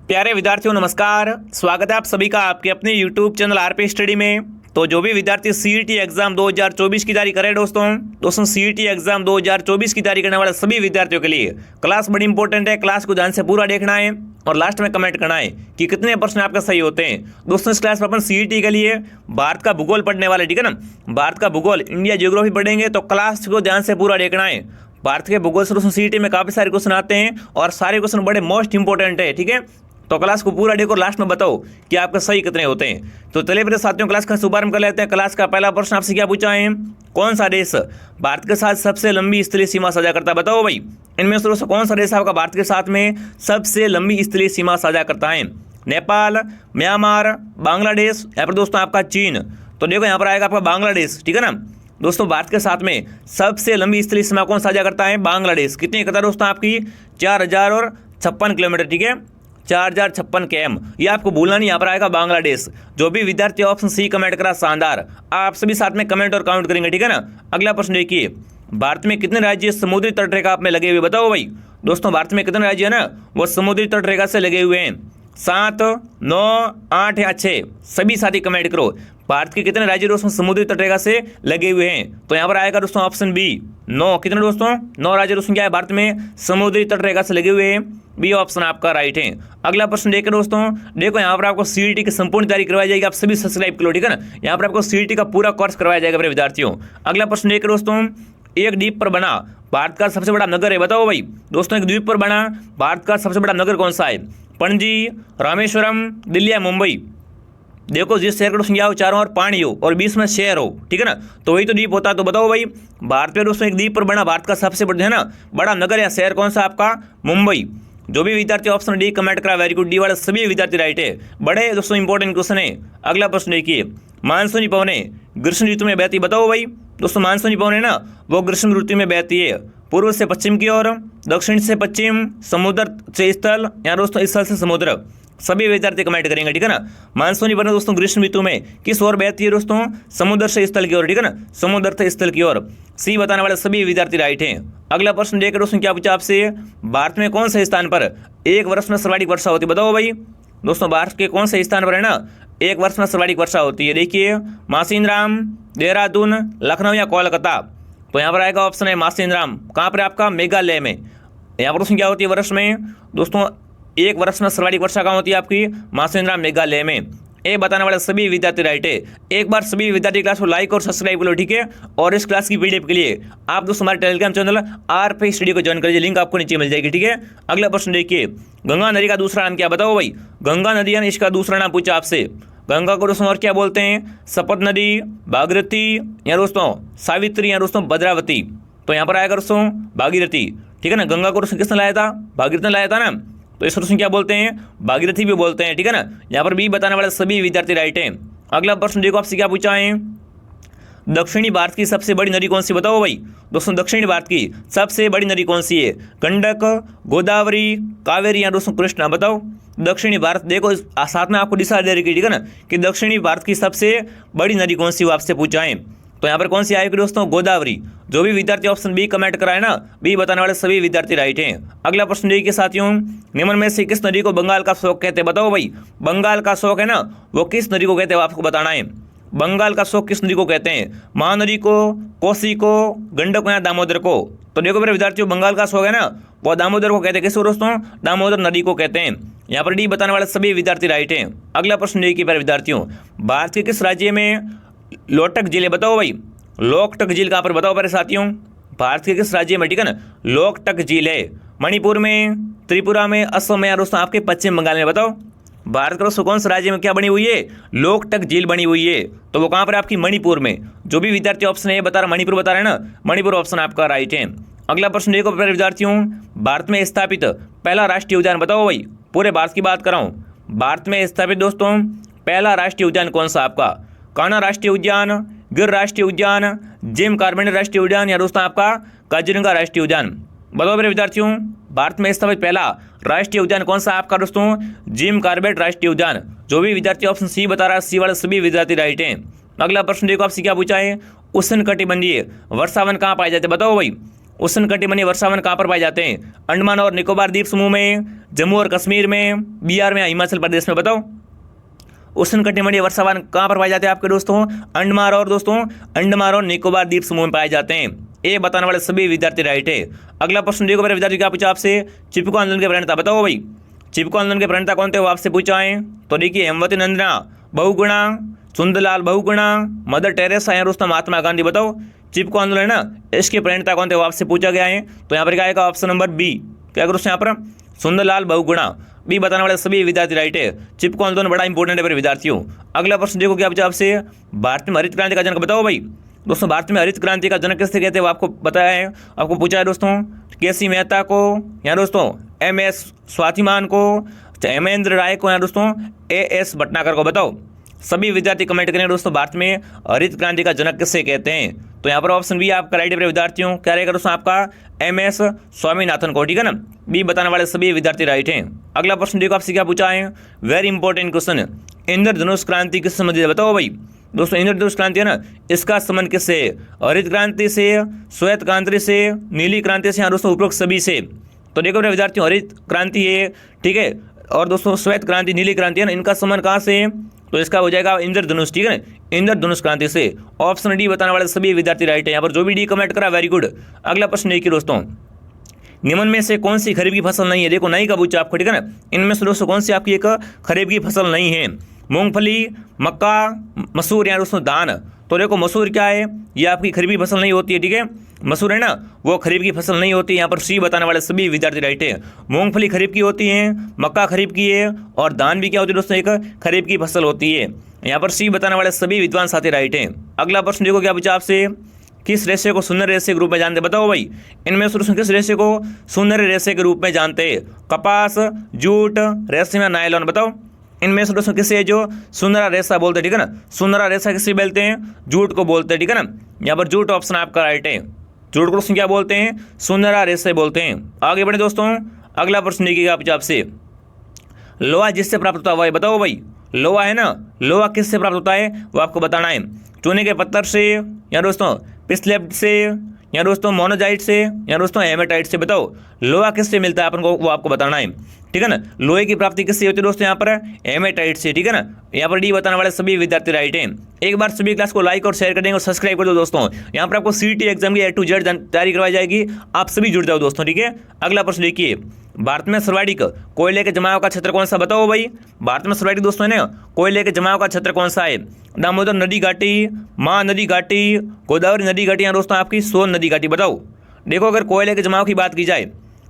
प्यारे विद्यार्थियों नमस्कार। स्वागत है आप सभी का आपके अपने YouTube चैनल आरपी स्टडी में। तो जो भी विद्यार्थी सीईटी एग्जाम 2024 की तैयारी करें दोस्तों सीईटी एग्जाम 2024 की तैयारी करने वाले सभी विद्यार्थियों के लिए क्लास बड़ी इंपॉर्टेंट है। क्लास को ध्यान से पूरा देखना है और लास्ट में कमेंट करना है कि कितने प्रश्न आपका सही होते हैं। दोस्तों इस क्लास में अपन सीईटी के लिए भारत का भूगोल पढ़ने वाले, ठीक है ना। भारत का भूगोल, इंडिया ज्योग्राफी पढ़ेंगे, तो क्लास को ध्यान से पूरा देखना है। भारत के भूगोल से दोस्तों सीईटी में काफी सारे क्वेश्चन आते हैं और सारे क्वेश्चन बड़े मोस्ट इंपॉर्टेंट है, ठीक है। तो क्लास को पूरा देखो, लास्ट में बताओ कि आपका सही कितने होते हैं। तो चलिए मेरे साथियों क्लास का शुभारंभ कर लेते हैं। क्लास का पहला प्रश्न आपसे क्या पूछा है, कौन सा देश भारत के साथ सबसे लंबी स्थलीय सीमा साझा करता है, बताओ भाई। इनमें से कौन सा देश आपका भारत के साथ में सबसे लंबी स्थलीय सीमा साझा करता है। नेपाल, म्यांमार, बांग्लादेश या फिर दोस्तों आपका चीन। तो देखो यहाँ पर आएगा आपका बांग्लादेश, ठीक है ना। दोस्तों भारत के साथ में सबसे लंबी स्थलीय सीमा कौन साझा करता है, बांग्लादेश। कितनी करता है दोस्तों आपकी 4056 किलोमीटर, ठीक है, 4056 km। ये आपको भूलना नहीं, यहाँ पर आएगा बांग्लादेश। जो भी विद्यार्थी ऑप्शन सी कमेंट करा शानदार, आप सभी साथ में कमेंट और काउंट करेंगे, ठीक है ना। अगला प्रश्न देखिए, भारत में कितने राज्य समुद्री तटरेखा में लगे हुए, बताओ भाई। दोस्तों भारत में कितने राज्य है ना वो समुद्री तटरेखा से लगे हुए हैं, 7, 9, 8 या 6। सभी साथी कमेंट करो, भारत के कितने राज्य दोस्तों समुद्री तटरेखा से लगे हुए हैं। तो यहाँ पर आएगा दोस्तों ऑप्शन बी, 9। कितने दोस्तों 9 राज्य दोस्तों क्या है भारत में समुद्री तटरेखा से लगे हुए हैं, बी ऑप्शन आपका राइट है। अगला प्रश्न देखिए दोस्तों, देखो यहाँ पर आपको सीईटी की संपूर्ण तैयारी करवाई जाएगी, आप सभी सब्सक्राइब करो, ठीक है ना। यहाँ पर आपको सीईटी का पूरा कोर्स करवाया जाएगा मेरे विद्यार्थियों। अगला प्रश्न देखिए दोस्तों, एक द्वीप पर बना भारत का सबसे बड़ा नगर है, बताओ भाई। दोस्तों एक द्वीप पर बना भारत का सबसे बड़ा नगर कौन सा है, पणजी, रामेश्वरम, दिल्ली या मुंबई। देखो जिस शहर का दोस्तों क्या हो, चारों ओर पानी हो और बीच में शहर हो, ठीक है ना, तो वही तो द्वीप होता है। तो बताओ भाई, भारत में दोस्तों एक द्वीप पर बना भारत का सबसे बड़ा है ना बड़ा नगर या शहर कौन सा आपका, मुंबई। जो भी विद्यार्थी ऑप्शन डी कमेंट करा वेरी गुड, डी वाले सभी विद्यार्थी राइट है। बड़े दोस्तों इंपॉर्टेंट क्वेश्चन है। अगला प्रश्न देखिए, मानसूनी पवनें ग्रीष्म ऋतु में बहती, बताओ भाई। दोस्तों मानसूनी पवनें ना वो ग्रीष्म ऋतु में बहती है, पूर्व से पश्चिम की ओर, दक्षिण से पश्चिम, समुद्र से स्थल या दोस्तों स्थल से समुद्र। सभी विद्यार्थी कमेंट करेंगे, ठीक है ना। मानसूनी पवनें दोस्तों ग्रीष्म ऋतु में किस ओर बहती है दोस्तों, समुद्र से स्थल की ओर, ठीक है ना, समुद्र से स्थल की ओर। सी बताने वाले सभी विद्यार्थी राइट हैं। अगला प्रश्न देखकर दोस्तों क्या पूछा आपसे, भारत में कौन से स्थान पर एक वर्ष में सर्वाधिक वर्षा होती है, बताओ भाई। दोस्तों भारत के कौन से स्थान पर है ना एक वर्ष में सर्वाधिक वर्षा होती है, देखिए मासिनराम, देहरादून, लखनऊ या कोलकाता। तो यहाँ पर आएगा ऑप्शन है मासिनराम, कहाँ पर आपका मेघालय में। यहाँ पर दोस्तों क्या होती है वर्ष में, दोस्तों एक वर्ष में सर्वाधिक वर्षा कहाँ होती है आपकी, मासिनराम मेघालय में। ये बताने वाले सभी विद्यार्थी राइट है। एक बार सभी विद्यार्थी क्लास को लाइक और सब्सक्राइब करो, ठीक है। और इस क्लास की पीडीएफ के लिए आप दोस्तों हमारे टेलीग्राम चैनल आरपी स्टडी को ज्वाइन करिए, लिंक आपको नीचे मिल जाएगी, ठीक है। अगला प्रश्न देखिए, गंगा नदी का दूसरा नाम क्या, बताओ भाई। गंगा नदी है इसका दूसरा नाम पूछा आपसे। गंगा को दोस्तों और क्या बोलते हैं, सपत नदी, भागीरथी या दोस्तों सावित्री या दोस्तों भद्रावती। तो यहाँ पर आएगा दोस्तों भागीरथी, ठीक है ना। गंगा को दोस्तों किसने लाया था, भागीरथी ने लाया था ना, तो इस दोस्तों क्या बोलते हैं, भागीरथी भी बोलते हैं, ठीक है ना। यहाँ पर भी बताने वाले सभी विद्यार्थी राइट हैं। अगला प्रश्न देखो आपसे क्या पूछा है, दक्षिणी भारत की सबसे बड़ी नदी कौन सी, बताओ भाई। दोस्तों दक्षिणी भारत की सबसे बड़ी नदी कौन सी है, गंडक, गोदावरी, कावेरी या दोस्तों कृष्णा, बताओ। दक्षिणी भारत देखो साथ में आपको दिशा दे रखी, ठीक है ना, कि दक्षिणी भारत की सबसे बड़ी नदी कौन सी वो आपसे पूछा है। तो यहाँ पर कौन सी आएगी दोस्तों, गोदावरी। जो भी विद्यार्थी ऑप्शन बी कमेंट कराए ना, बी बताने वाले सभी विद्यार्थी राइट हैं। अगला प्रश्न देखिए साथियों, निम्न में से किस नदी को बंगाल का शोक कहते हैं, बताओ भाई। बंगाल का शोक है ना वो किस नदी को कहते हैं, आपको बताना है। बंगाल का शोक किस नदी को कहते हैं, महानदी को, कोसी को, गंडक को या दामोदर को। तो देखो मेरे विद्यार्थियों, बंगाल का शोक है ना वो दामोदर को कहते हैं, किसको दोस्तों, दामोदर नदी को कहते हैं। यहाँ पर डी बताने वाले सभी विद्यार्थी राइट हैं। अगला प्रश्न देखिए मेरे विद्यार्थियों, भारत के किस राज्य में लोकटक झील है, बताओ भाई। लोकटक झील कहाँ पर, बताओ मेरे साथियों। भारत के किस राज्य में, ठीक है ना, लोकटक झील है, मणिपुर में, त्रिपुरा में, असम में या दोस्तों आपके पश्चिम बंगाल में, बताओ। भारत का कौन सा राज्य में क्या बनी हुई है, लोकटक झील बनी हुई है, तो वो कहाँ पर आपकी मणिपुर में। जो भी विद्यार्थी ऑप्शन है बता रहा मणिपुर बता रहे हैं ना, मणिपुर ऑप्शन आपका राइट है। अगला प्रश्न देखो मेरे विद्यार्थियों, भारत में स्थापित पहला राष्ट्रीय उद्यान, बताओ भाई। पूरे भारत की बात कर रहा हूँ, भारत में स्थापित दोस्तों पहला राष्ट्रीय उद्यान कौन सा आपका, कान्हा राष्ट्रीय उद्यान, गिर राष्ट्रीय उद्यान, जिम कार्बेट राष्ट्रीय उद्यान या दोस्तों आपका काजीरंगा राष्ट्रीय उद्यान। बताओ मेरे विद्यार्थियों, भारत में स्थापित पहला राष्ट्रीय उद्यान कौन सा आपका दोस्तों, जिम कार्बेट राष्ट्रीय उद्यान। जो भी विद्यार्थी ऑप्शन सी बता रहा है, सी वाले सभी विद्यार्थी राइट हैं। अगला प्रश्न देखो आपसे क्या पूछा है, उष्णकटिबंधीय वर्षावन कहाँ पाए जाते हैं, बताओ भाई। उष्णकटिबंधीय वर्षावन कहाँ पर पाए जाते हैं? अंडमान और निकोबार द्वीप समूह में, जम्मू और कश्मीर में, बिहार में या हिमाचल प्रदेश में? बताओ। उष्णकटिबंधीय वर्षावन कहाँ पर पाए जाते हैं आपके दोस्तों? अंडमान और निकोबार द्वीप समूह में पाए जाते हैं। ये बताने वाले सभी विद्यार्थी राइट है। अगला प्रश्न देखो मेरे विद्यार्थी, क्या पूछा आपसे? चिपको आंदोलन के प्रणेता बताओ भाई। चिपको आंदोलन के प्रणेता कौन थे वो आपसे पूछा है? तो देखिए, हेमवती नंदना बहुगुणा, सुंदरलाल बहुगुणा, मदर टेरेसा या दोस्तों महात्मा गांधी। बताओ, चिपको आंदोलन है ना, इसके प्रणेता कौन थे वो आपसे पूछा गया है। तो यहाँ पर क्या आएगा? Option number B. क्या करो यहाँ पर? सुंदरलाल बहुगुणा। बी बताने वाले सभी विद्यार्थी राइट है। चिपको आंदोलन बड़ा इंपॉर्टेंट है मेरे विद्यार्थियों। अगला प्रश्न देखो, क्या पूछा आपसे? भारत में हरित क्रांति का जनक बताओ भाई। दोस्तों, भारत में हरित क्रांति का जनक किससे कहते हैं वो आपको बताया है, आपको पूछा है दोस्तों। केसी मेहता को, या दोस्तों MS स्वातिमान को, हेमेंद्र राय को, या दोस्तों AS भटनागर को। बताओ, सभी विद्यार्थी कमेंट करें दोस्तों, भारत में हरित क्रांति का जनक किससे कहते हैं। तो यहाँ पर ऑप्शन बी आपका राइट है मेरे विद्यार्थियों। क्या रहेगा दोस्तों आपका? MS स्वामीनाथन को। ठीक है ना, बी बताने वाले सभी विद्यार्थी राइट हैं। अगला प्रश्न देखो, आपसे क्या पूछा है? Very important question. इंद्रधनुष क्रांति किससे संबंधित है? बताओ भाई। दोस्तों, इंद्रधनुष क्रांति है ना, इसका संबंध किससे? हरित क्रांति से, श्वेत क्रांति से, नीली क्रांति से, या दोस्तों उपरोक्त सभी से। तो देखो मेरे विद्यार्थियों, हरित क्रांति है, ठीक है, और दोस्तों श्वेत क्रांति, नीली क्रांति है ना, इनका संबंध कहाँ से है? तो इसका हो जाएगा इंद्रधनुष। ठीक है ना, इंद्रधनुष क्रांति से। ऑप्शन डी बताने वाले सभी विद्यार्थी राइट है। यहाँ पर जो भी डी कमेंट करा वेरी गुड। अगला प्रश्न देखिए दोस्तों, निम्न में से कौन सी खरीफ की फसल नहीं है? देखो, नहीं का पूछा आपको। ठीक है ना, इनमें से दोस्तों कौन सी आपकी एक खरीफ की फसल नहीं है? मूंगफली, मक्का, मसूर, या दोस्तों धान। तो देखो, मसूर क्या है? ये आपकी खरीफ की फसल नहीं होती है। ठीक है, मसूर है ना, वो खरीफ की फसल नहीं होती है। यहाँ पर सी बताने वाले सभी विद्यार्थी राइट है। मूंगफली खरीफ की होती है, मक्का खरीफ की है, और धान भी क्या होती है दोस्तों? एक खरीफ की फसल होती है। यहाँ पर सी बताने वाले सभी विद्वान साथी राइट हैं। अगला प्रश्न देखो, क्या पूछा आपसे? किस रेशे को सुनहरे रेशे के रूप में जानते? बताओ भाई, इनमें से किस रेशे को सुनहरे रेशे के रूप में जानते हैं? कपास, जूट, रेशम या नायलॉन। बताओ, इनमें से दोस्तों किसे जो सुनहरा रेशा बोलते हैं? ठीक है ना, सुनहरा रेशा किसे बोलते हैं? जूट को बोलते हैं। ठीक है ना, यहाँ पर जूट ऑप्शन आपका राइट है। जूट को दोस्तों क्या बोलते हैं? सुनहरा रेशे बोलते हैं। आगे बढ़े दोस्तों, अगला प्रश्न देखिएगा आप आपसे, लोहा जिससे प्राप्त होता है बताओ भाई। लोहा है ना, लोहा किससे प्राप्त होता है वो आपको बताना है। चूने के पत्थर से, या दोस्तों पिस्लेट से, या दोस्तों मोनोजाइट से, या दोस्तों हेमेटाइट से। बताओ, लोहा किससे मिलता है अपन को वो आपको बताना है। ठीक है ना, लोहे की प्राप्ति किससे होती है दोस्तों? यहाँ पर हेमेटाइट से। ठीक है ना, यहाँ पर डी बताने वाले सभी विद्यार्थी राइट हैं। एक बार सभी क्लास को लाइक और शेयर कर देंगे और सब्सक्राइब कर दो दोस्तों। यहाँ पर आपको CET एग्जाम की A to Z तैयारी करवाई जाएगी, आप सभी जुड़ जाओ दोस्तों। ठीक है, अगला प्रश्न देखिए, भारत में सर्वाधिक कोयले के जमाव का क्षेत्र कौन सा? बताओ भाई, भारत में सर्वाधिक दोस्तों है ना, कोयले के जमाव का क्षेत्र कौन सा है? दामोदर नदी घाटी, महानदी घाटी, गोदावरी नदी घाटी, या दोस्तों आपकी सोन नदी घाटी। बताओ, देखो अगर कोयले के जमाव की बात की जाए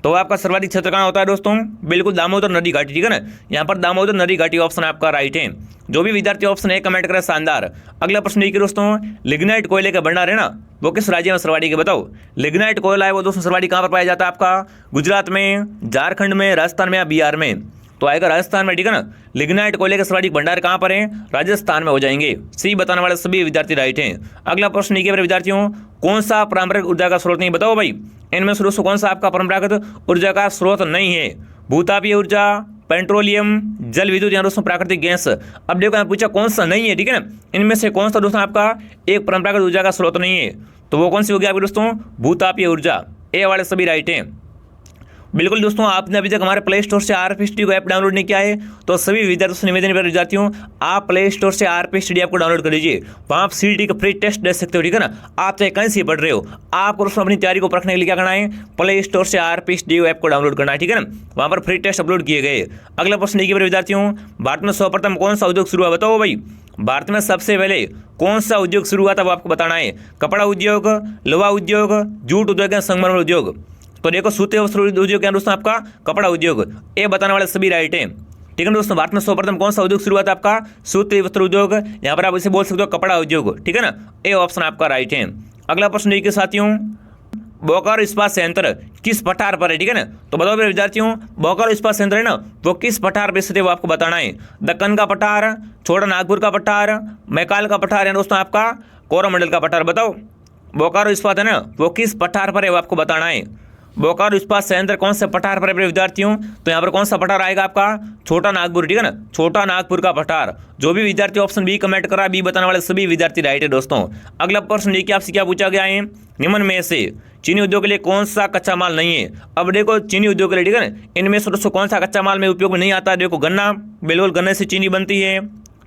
तो आपका सर्वाधिक क्षेत्र कहाँ होता है दोस्तों? बिल्कुल दामोदर नदी घाटी। ठीक है ना, यहाँ पर दामोदर नदी घाटी ऑप्शन आपका राइट है। जो भी विद्यार्थी ऑप्शन है कमेंट करें, शानदार। अगला प्रश्न देखिए दोस्तों, लिग्नाइट कोयले का भंडार है ना, वो किस राज्य में सर्वाधिक है? बताओ, लिग्नाइट कोयला है वो दोस्तों सर्वाधिक कहाँ पर पाया जाता है आपका? गुजरात में, झारखंड में, राजस्थान में, या बिहार में? तो आएगा राजस्थान में। ठीक है ना, लिग्नाइट कोयले के सर्वाधिक भंडार कहाँ पर है? राजस्थान में हो जाएंगे। सी बताने वाले सभी विद्यार्थी राइट हैं। अगला प्रश्न देखिए मेरे विद्यार्थियों, कौन सा परंपरागत ऊर्जा का स्रोत नहीं? बताओ भाई, इनमें से दोस्तों कौन सा आपका परंपरागत ऊर्जा का स्रोत नहीं है? भूतापीय ऊर्जा, पेट्रोलियम, जल विद्युत, या दोस्तों प्राकृतिक गैस। अब देखो यहाँ पूछा कौन सा नहीं है। ठीक है ना, इनमें से कौन सा दोस्तों आपका एक परंपरागत ऊर्जा का स्रोत नहीं है? तो वो कौन सी होगी आपकी दोस्तों? भूतापीय ऊर्जा। ए वाले सभी राइट हैं। बिल्कुल दोस्तों, आपने अभी तक हमारे प्ले स्टोर से RP स्टडी को ऐप डाउनलोड नहीं किया है तो सभी विद्यार्थियों से निवेदन पर विद्यार्थियों, आप प्ले स्टोर से RP स्टडी ऐप को डाउनलोड कर लीजिए। वहाँ आप CET का फ्री टेस्ट दे सकते हो। ठीक है ना, आप चाहे कहीं से पढ़ रहे हो, आपको दोस्तों अपनी तैयारी को परखने के लिए क्या करना है? प्ले स्टोर से RP स्टडी ऐप को डाउनलोड करना है। ठीक है ना, वहाँ पर फ्री टेस्ट अपलोड किए गए। अगला प्रश्न देखिए मेरे विद्यार्थियों, भारत में सर्वप्रथम कौन सा उद्योग शुरू हुआ? बताओ भाई, भारत में सबसे पहले कौन सा उद्योग शुरू हुआ था वो आपको बताना है। कपड़ा उद्योग, लोहा उद्योग, जूट उद्योग, या संगमरमर उद्योग? तो देखो, सूती वस्त्र उद्योग क्या दोस्तों आपका? कपड़ा उद्योग। ये बताने वाले सभी राइट हैं। ठीक है दोस्तों, भारत में सर्वप्रथम कौन सा उद्योग शुरू हुआ था आपका? सूती वस्त्र उद्योग, यहाँ पर आप इसे बोल सकते हो कपड़ा उद्योग। ठीक है ना, ये ऑप्शन आपका राइट है। अगला प्रश्न देखिए साथियों, बोकारो इस्पात संयंत्र किस पठार पर है? ठीक है ना, तो बताओ मेरे विद्यार्थियों, बोकारो इस्पात संयंत्र है ना, वो किस पठार पर स्थित है वो आपको बताना है। दक्कन का पठार, छोटा नागपुर का पठार, मैकाल का पठार, या दोस्तों आपका कोरोमंडल का पठार। बताओ, बोकारो इस्पात है ना, वो किस पठार पर है वो आपको बताना है। बोकारो इस्पात संयंत्र कौन से पठार पर है मेरे विद्यार्थियों? तो यहाँ पर कौन सा पठार आएगा आपका? छोटा नागपुर, ठीक है ना, छोटा नागपुर का पठार। जो भी विद्यार्थी ऑप्शन बी कमेंट करा, बी बताने वाले सभी विद्यार्थी राइट है दोस्तों। अगला प्रश्न देखिए आपसे क्या पूछा गया है, निम्न में से चीनी उद्योग के लिए कौन सा कच्चा माल नहीं है? अब देखो चीनी उद्योग के लिए, ठीक है ना, इनमें से दोस्तों कौन सा कच्चा माल में उपयोग में नहीं आता है? देखो गन्ना, बिल्कुल गन्ने से चीनी बनती है,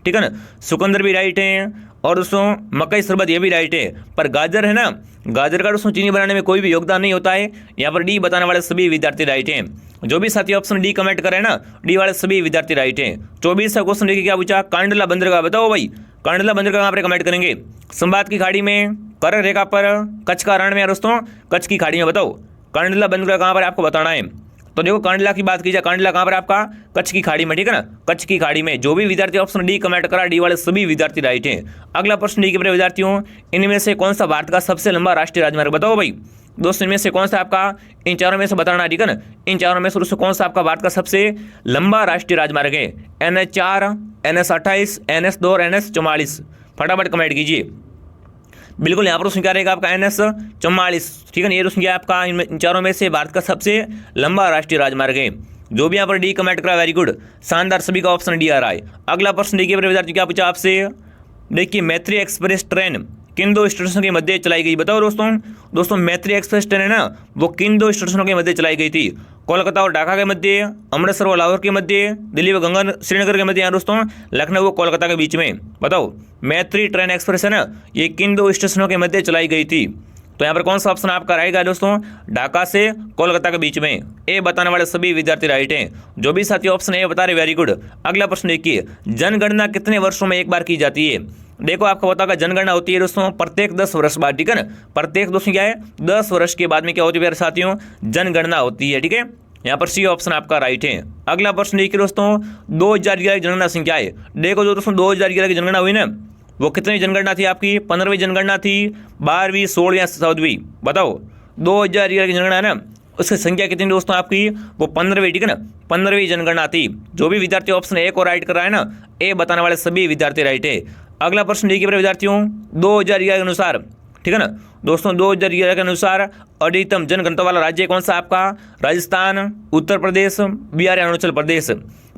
ठीक है ना, चुकंदर भी राइट है, और दोस्तों मकई शरबत ये भी राइट है। पर गाजर है ना, गाजर का दोस्तों चीनी बनाने में कोई भी योगदान नहीं होता है। यहाँ पर डी बताने वाले सभी विद्यार्थी राइट हैं। जो भी साथी ऑप्शन डी कमेंट करें ना, डी वाले सभी विद्यार्थी राइट हैं। 24 का क्वेश्चन देखिए क्या पूछा, कांडला बंदरगाह बताओ भाई, कांडला बंदरगाह कहाँ पर कमेंट करेंगे? संवाद की खाड़ी में, कर रेखा पर, कच्छ का रण में, दोस्तों कच्छ की खाड़ी में बताओ कांडला बंदरगाह कहाँ पर आपको बताना है। तो देखो कांडला की बात की जाए, कांडला कहाँ पर आपका? कच्छ की खाड़ी में, ठीक है ना, कच्छ की खाड़ी में। जो भी विद्यार्थी ऑप्शन डी कमेंट करा, डी वाले सभी विद्यार्थी राइट हैं। अगला प्रश्न डी के मेरे विद्यार्थियों, इनमें से कौन सा भारत का सबसे लंबा राष्ट्रीय राजमार्ग बताओ भाई। दोस्तों इनमें से कौन सा आपका, इन चारों में से बताना, ठीक है ना, इन चारों में से दोस्तों कौन सा आपका भारत का सबसे लंबा राष्ट्रीय राजमार्ग है? NH4, NH28, NH2 और NH44। फटाफट कमेंट कीजिए। बिल्कुल यहाँ पर दोस्तों क्या रहेगा आपका? NH44, ठीक है ना, ये दोस्तों क्या आपका इन चारों में से भारत का सबसे लंबा राष्ट्रीय राजमार्ग है। जो भी यहाँ पर डी कमेंट करा वेरी गुड, शानदार, सभी का ऑप्शन डी आ रहा है। अगला प्रश्न देखिए मेरे विद्यार्थी क्या पूछा आपसे, देखिए मैत्री एक्सप्रेस ट्रेन किन दो स्टेशनों के मध्य चलाई गई बताओ दोस्तों मैत्री एक्सप्रेस ट्रेन है ना, वो किन दो स्टेशनों के मध्य चलाई गई थी? कोलकाता और ढाका के मध्य, अमृतसर और लाहौर के मध्य, दिल्ली व गंगा श्रीनगर के मध्य, यहाँ दोस्तों लखनऊ व कोलकाता के बीच में। बताओ मैत्री ट्रेन एक्सप्रेस है ना, ये किन दो स्टेशनों के मध्य चलाई गई थी? तो यहाँ पर कौन सा ऑप्शन आपका रहेगा दोस्तों? ढाका से कोलकाता के बीच में। ए बताने वाले सभी विद्यार्थी राइट हैं। जो भी साथी ऑप्शन ए बता रहे वेरी गुड। अगला प्रश्न देखिए, जनगणना कितने वर्षों में एक बार की जाती है? देखो आपको बताओ जनगणना होती है दोस्तों प्रत्येक 10 वर्ष बाद, ठीक है ना, प्रत्येक दोस्तों क्या है 10 वर्ष के बाद में क्या होती है प्यारे साथियों? जनगणना होती है, ठीक है। यहाँ पर सी ऑप्शन आपका राइट है। अगला प्रश्न देखिए दोस्तों, 2011 की जनगणना संख्या है। देखो जो दोस्तों 2011 की जनगणना हुई ना, वो कितनी जनगणना थी आपकी? 15वीं जनगणना थी, 12वीं, 16वीं या 14वीं? बताओ 2011 की जनगणना है ना, उसकी संख्या कितनी दोस्तों आपकी? वो 15वीं, ठीक है ना, 15वीं जनगणना थी। जो भी विद्यार्थी ऑप्शन ए को राइट कर रहा है ना, ए बताने वाले सभी विद्यार्थी राइट है। अगला प्रश्न देखिए मेरे विद्यार्थियों, 2011 के अनुसार, ठीक है ना दोस्तों, 2011 के अनुसार अधिकतम जनघनत्व वाला राज्य कौन सा आपका? राजस्थान, उत्तर प्रदेश, बिहार या अरुणाचल प्रदेश।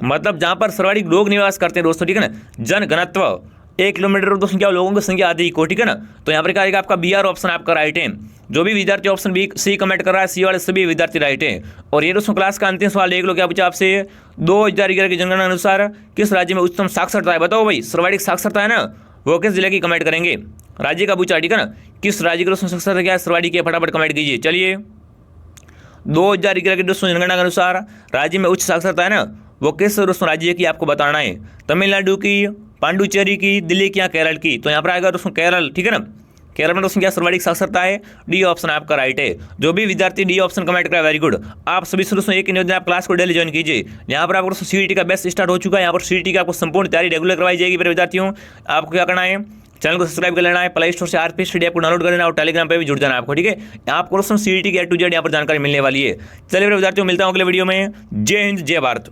मतलब जहाँ पर सर्वाधिक लोग निवास करते हैं दोस्तों, ठीक है ना, जनघनत्व 1 किलोमीटर दोस्तों क्या लोगों की संख्या अधिक हो, ठीक है ना, तो यहाँ पर क्या आएगा आपका? बिहार ऑप्शन आपका राइट है। जो भी विद्यार्थी ऑप्शन बी सी कमेंट कर रहा है, सी वाले सभी विद्यार्थी राइट है। और ये दोस्तों क्लास का अंतिम सवाल देख लो, क्या पूछा आपसे? 2011 की जनगणना अनुसार किस राज्य में उच्चतम साक्षरता है? बताओ भाई, सर्वाधिक साक्षरता है ना, वो किस जिले की? कमेंट करेंगे। राज्य का पूछा, ठीक है ना, किस राज्य की दोस्तों साक्षरता क्या है? सर्वाधिक है, फटाफट कमेंट कीजिए। चलिए 2011 की दोस्तों जनगणना के अनुसार राज्य में उच्च साक्षरता है ना, वो किस दोस्तों राज्य की आपको बताना है? तमिलनाडु की, पांडुचेरी की, दिल्ली की या केरल की? तो यहाँ पर आएगा दोस्तों केरल, ठीक है ना, केरल में दोस्तों क्या सर्वाधिक साक्षरता है? डी ऑप्शन आपका राइट है। जो भी विद्यार्थी डी ऑप्शन कमेंट करा वेरी गुड। आप सभी से दोस्तों एक निवेदन, आप क्लास को डेली ज्वाइन कीजिए। यहाँ पर आपको दोस्तों सीईटी का बेस्ट स्टार्ट हो चुका है। यहाँ पर सीईटी की आपको संपूर्ण तैयारी रेगुलर करवाई जाएगी मेरे विद्यार्थियों। आपको क्या करना है? चैनल को सब्सक्राइब कर लेना है, प्ले स्टोर से आरपी स्टडी ऐप को डाउनलोड कर लेना और टेलीग्राम पे भी जुड़ जाना है आपको, ठीक है। आपको दोस्तों सीईटी की A to Z यहाँ पर जानकारी मिलने वाली है। चलिए मेरे विद्यार्थियों, मिलता हूँ अगले वीडियो में। जय हिंद, जय भारत।